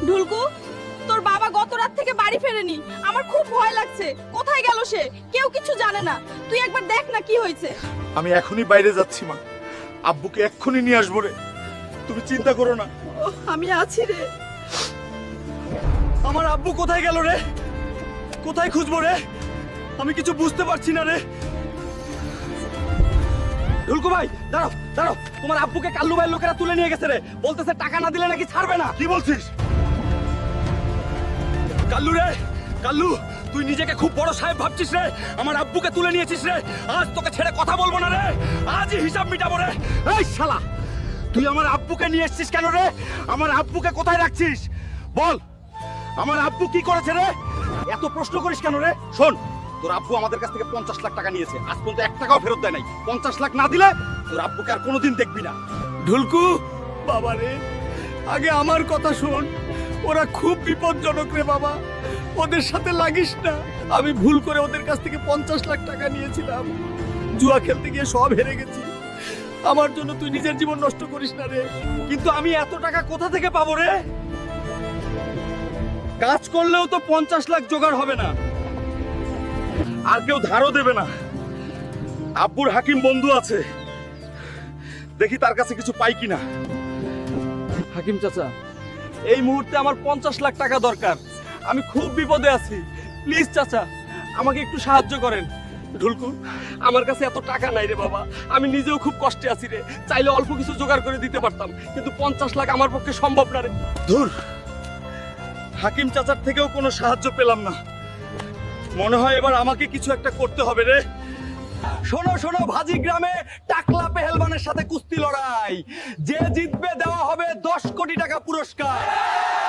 ঢুলকু, তোর বাবা গত রাত থেকে বাড়ি ফেরেনি। আমার খুব ভয় লাগছে। কোথায় গেল সে? কেউ কিছু জানে না। তুই একবার দেখ না কি হয়েছে। আমি এখনই বাইরে যাচ্ছি মা, আব্বুকে এক্ষুনি নিয়ে আসবো রে, তুমি চিন্তা করো না। আমি আছি রে। আমার আব্বু কোথায় গেল রে? কোথায় খুঁজবো রে? আমি কিছু বুঝতে পারছি না রে। ঢুলকু ভাই, দাঁড়াও দাঁড়াও, তোমার আব্বুকে কাল্লু ভাইয়ের লোকেরা তুলে নিয়ে গেছে রে। বলতেছে টাকা না দিলে নাকি ছাড়বে না। কি বলছিস? কাল্লু রে, কাল্লু, তুই নিজেকে খুব বড় সাহেব ভাবছিস রে। আমার আব্বুকে তুলে নিয়েছিস রে। আজ তোকে ছেড়ে কথা বলবো না রে। আজই হিসাব মিটাবো রে। এই শালা, তুই আমার আব্বুকে নিয়ে এসেছিস কেন রে? আমার আব্বুকে কোথায় রাখছিস বল। আমার আব্বু কি করেছে রে? এত প্রশ্ন করিস কেন রে? শোন, তোর আব্বু আমাদের কাছ থেকে 50 লাখ টাকা নিয়েছে, আজ পর্যন্ত 1 টাকাও ফেরত দেয় নাই। 50 লাখ না দিলে তোর আব্বুকে আর কোনোদিন দেখবি না। ঢুলকু বাবা রে, আগে আমার কথা শোন। ওরা খুব বিপজ্জনক রে বাবা, ওদের সাথে লাগিস না। আমি ভুল করে ওদের কাছ থেকে 50 লাখ টাকা নিয়েছিলাম, জুয়া খেলতে গিয়ে সব হেরে গেছি। আমার জন্য তুই নিজের জীবন নষ্ট করিস না রে। কিন্তু আমি এত টাকা কোথা থেকে পাবো রে? কাজ করলেও তো 50 লাখ জোগাড় হবে না, আর কেউ ধারও দেবে না। আব্বুর হাকিম বন্ধু আছে, দেখি তার কাছে কিছু পাই কিনা। হাকিম চাচা, এই মুহূর্তে আমার 50 লাখ টাকা দরকার। আমি খুব বিপদে আছি, প্লিজ চাচা আমাকে একটু সাহায্য করেন। ঢুলকু, আমার কাছে এত টাকা নাই রে বাবা, আমি নিজেও খুব কষ্টে আছি রে। চাইলে অল্প কিছু জোগাড় করে দিতে পারতাম, কিন্তু 50 লাখ আমার পক্ষে সম্ভব না রে। ধুর, হাকিম চাচার থেকেও কোনো সাহায্য পেলাম না। মনে হয় এবার আমাকে কিছু একটা করতে হবে রে। শোনো শোনো, ভাজি গ্রামে টাকলা পেহেলবানের সাথে কুস্তি লড়াই, যে জিতবে দেওয়া হবে 10 কোটি টাকা পুরস্কার।